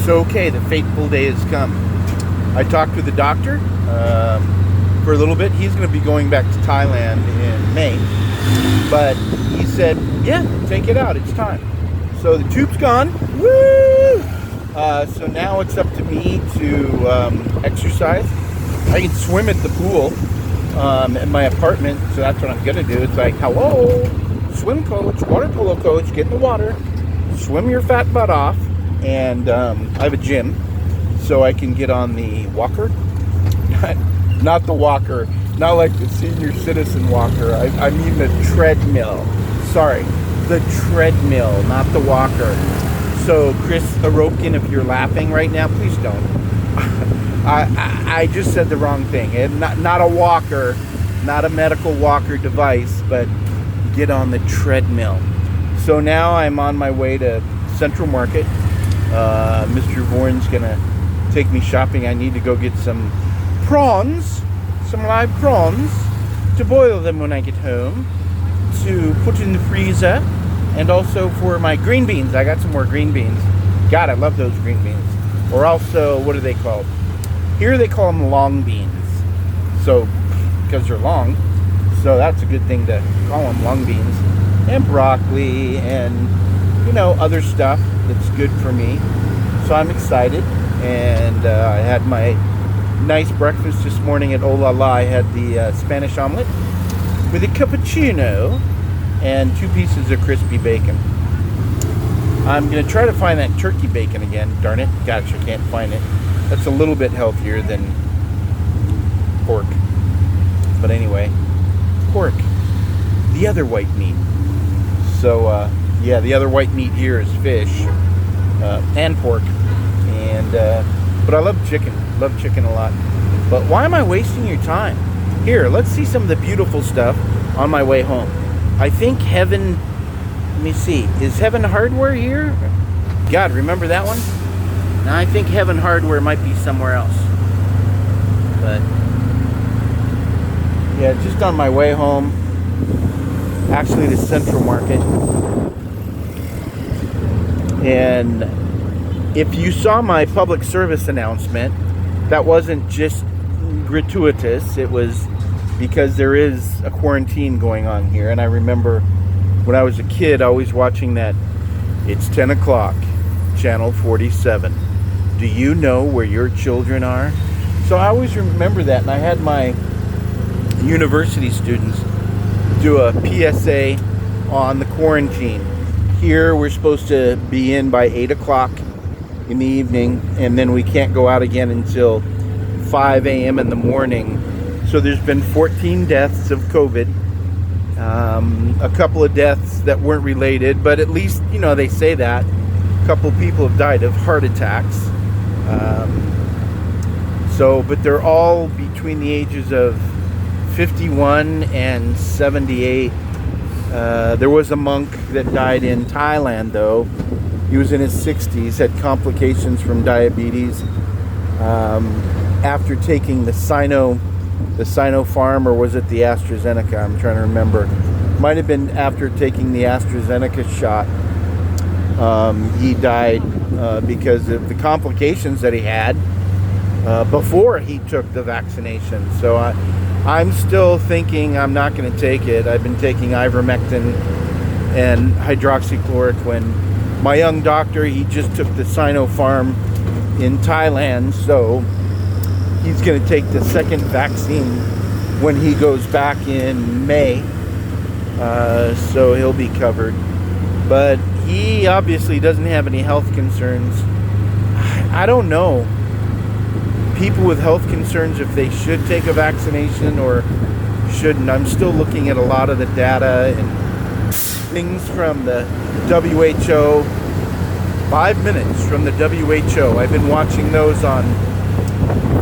So, okay, the fateful day has come. I talked with the doctor for a little bit. He's going to be going back to Thailand in May. But he said, yeah, take it out. It's time. So the tube's gone. Woo! So now it's up to me to exercise. I can swim at the pool at my apartment. So that's what I'm going to do. It's like, hello, swim coach, water polo coach, get in the water, swim your fat butt off. And I have a gym, so I can get on the walker. Not the walker, not like the senior citizen walker. I mean the treadmill. Sorry, the treadmill, not the walker. So Chris Arokin, if you're laughing right now, please don't. I just said the wrong thing. And not a walker, not a medical walker device, but get on the treadmill. So now I'm on my way to Central Market. Mr. Vorn's gonna take me shopping. I need to go get some prawns, some live prawns, to boil them when I get home, to put in the freezer, and also for my green beans. I got some more green beans. God, I love those green beans. Or also, what are they called? Here they call them long beans. So, because they're long, so that's a good thing to call them, long beans. And broccoli, and other stuff that's good for me. So I'm excited, and I had my nice breakfast this morning at Oh La La. I had the Spanish omelet with a cappuccino and 2 pieces of crispy bacon. I'm going to try to find that turkey bacon again. Darn it. Gosh, I can't find it. That's a little bit healthier than pork. But anyway, pork. The other white meat. So, yeah, the other white meat here is fish and pork, and but I love chicken. Love chicken a lot. But why am I wasting your time? Here, let's see some of the beautiful stuff on my way home. I think Heaven. Let me see. Is Heaven Hardware here? God, remember that one? Now I think Heaven Hardware might be somewhere else. But yeah, just on my way home. Actually, to Central Market. And if you saw my public service announcement, that wasn't just gratuitous. It was because there is a quarantine going on here. And I remember when I was a kid always watching that It's 10 o'clock, Channel 47. Do you know where your children are? So I always remember that. And I had my university students do a PSA on the quarantine. Here we're supposed to be in by 8 o'clock in the evening, and then we can't go out again until 5 a.m. in the morning. So there's been 14 deaths of COVID, a couple of deaths that weren't related, but at least, they say that. A couple of people have died of heart attacks. But they're all between the ages of 51 and 78. There was a monk that died in Thailand, though. He was in his 60s, had complications from diabetes after taking the Sinopharm, or was it the AstraZeneca? I'm trying to remember. Might have been after taking the AstraZeneca shot. He died because of the complications that he had before he took the vaccination. So I'm still thinking I'm not going to take it. I've been taking ivermectin and hydroxychloroquine. My young doctor, he just took the Sinopharm in Thailand, so he's going to take the second vaccine when he goes back in May. So he'll be covered. But he obviously doesn't have any health concerns. I don't know. People with health concerns, if they should take a vaccination or shouldn't. I'm still looking at a lot of the data and things from the WHO. 5 minutes from the WHO. I've been watching those on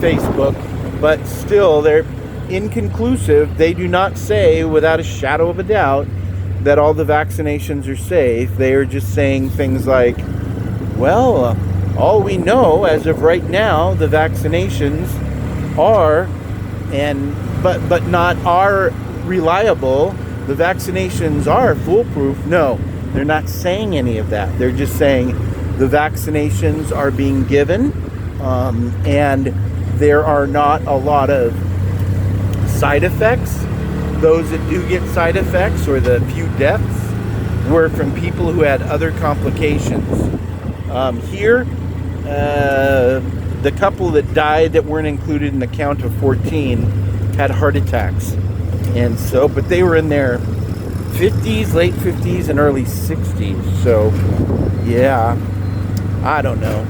Facebook, but still they're inconclusive. They do not say without a shadow of a doubt that all the vaccinations are safe. They are just saying things like, well, all we know as of right now, the vaccinations are, but not are reliable. The vaccinations are foolproof. No, they're not saying any of that. They're just saying The vaccinations are being given, and there are not a lot of side effects. Those that do get side effects, or the few deaths, were from people who had other complications. Here, the couple that died that weren't included in the count of 14 had heart attacks. And so, but they were in their 50s, late 50s, and early 60s. So, yeah, I don't know.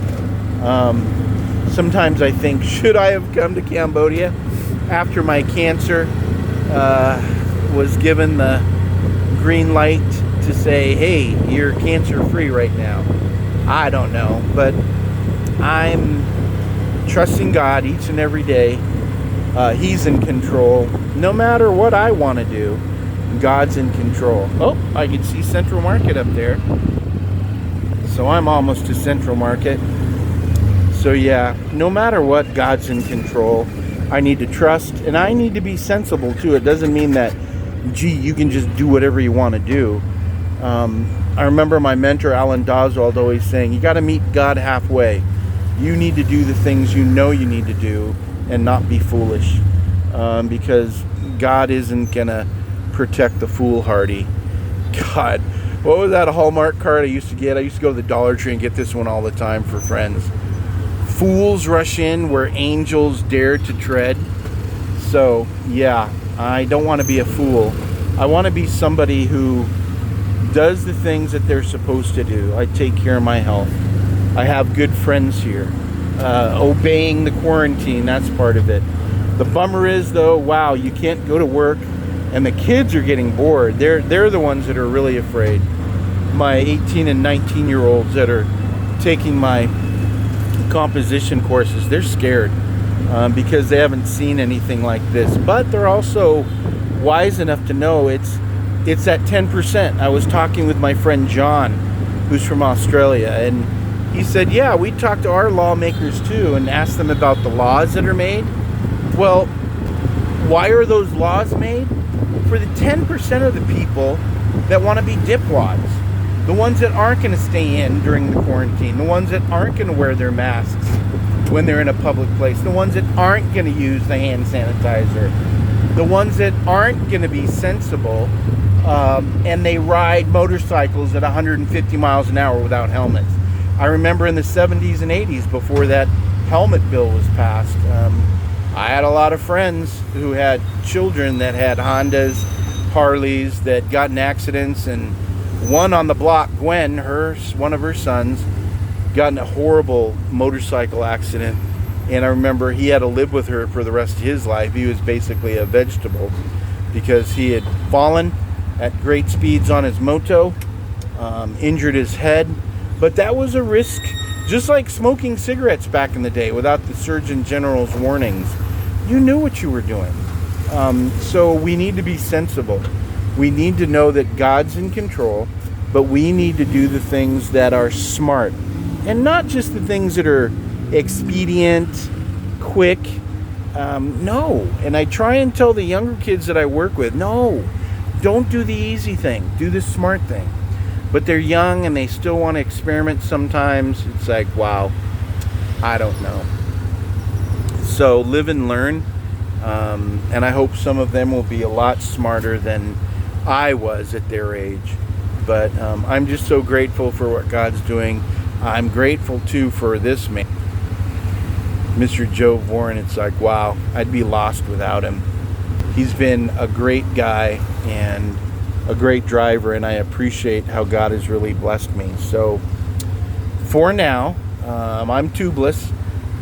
Sometimes I think, should I have come to Cambodia after my cancer was given the green light to say, hey, you're cancer free right now? I don't know, but I'm trusting God each and every day. He's in control. No matter what I want to do, God's in control. Oh, I can see Central Market up there. So I'm almost to Central Market. So yeah, no matter what, God's in control. I need to trust, and I need to be sensible too. It doesn't mean that, gee, you can just do whatever you want to do. I remember my mentor, Alan Doswald, always saying, you got to meet God halfway. You need to do the things you know you need to do and not be foolish, because God isn't going to protect the foolhardy. God, what was that Hallmark card I used to get? I used to go to the Dollar Tree and get this one all the time for friends. Fools rush in where angels dare to tread. So, yeah, I don't want to be a fool. I want to be somebody who does the things that they're supposed to do. I take care of my health. I have good friends here. Obeying the quarantine, that's part of it. The bummer is, though, wow, you can't go to work, and the kids are getting bored. They're the ones that are really afraid. My 18 and 19-year-olds that are taking my composition courses, they're scared because they haven't seen anything like this. But they're also wise enough to know it's at 10%. I was talking with my friend John, who's from Australia, and he said, yeah, we talked to our lawmakers too and asked them about the laws that are made. Well, why are those laws made? For the 10% of the people that want to be dipwads. The ones that aren't going to stay in during the quarantine. The ones that aren't going to wear their masks when they're in a public place. The ones that aren't going to use the hand sanitizer. The ones that aren't going to be sensible and they ride motorcycles at 150 miles an hour without helmets. I remember in the 70s and 80s, before that helmet bill was passed, I had a lot of friends who had children that had Hondas, Harleys, that got in accidents, and one on the block, Gwen, one of her sons, got in a horrible motorcycle accident, and I remember he had to live with her for the rest of his life. He was basically a vegetable because he had fallen at great speeds on his moto, injured his head. But that was a risk, just like smoking cigarettes back in the day without the Surgeon General's warnings. You knew what you were doing. So we need to be sensible. We need to know that God's in control, but we need to do the things that are smart. And not just the things that are expedient, quick. No. And I try and tell the younger kids that I work with, no, don't do the easy thing. Do the smart thing. But they're young and they still want to experiment sometimes. It's like, wow, I don't know. So live and learn. And I hope some of them will be a lot smarter than I was at their age. But I'm just so grateful for what God's doing. I'm grateful too for this man, Mr. Joe Voren. It's like, wow, I'd be lost without him. He's been a great guy and a great driver, and I appreciate how God has really blessed me. So for now, I'm tubeless,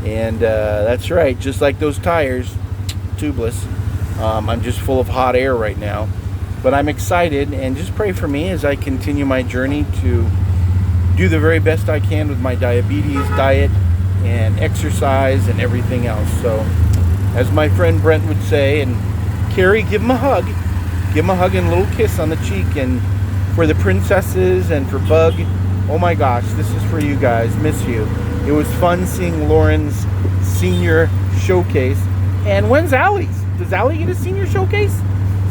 and that's right, just like those tires, tubeless. I'm just full of hot air right now, but I'm excited, and just pray for me as I continue my journey to do the very best I can with my diabetes, diet, and exercise, and everything else. So as my friend Brent would say, and Carrie, give him a hug. Give him a hug and a little kiss on the cheek. And for the princesses and for Bug, oh my gosh, this is for you guys. Miss you. It was fun seeing Lauren's senior showcase. And when's Allie's? Does Allie get a senior showcase?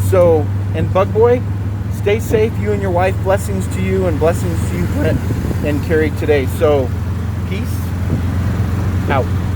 So, and Bug Boy, stay stay safe, you and your wife. Blessings to you and blessings to you, Brent and Carrie, today. So, peace out.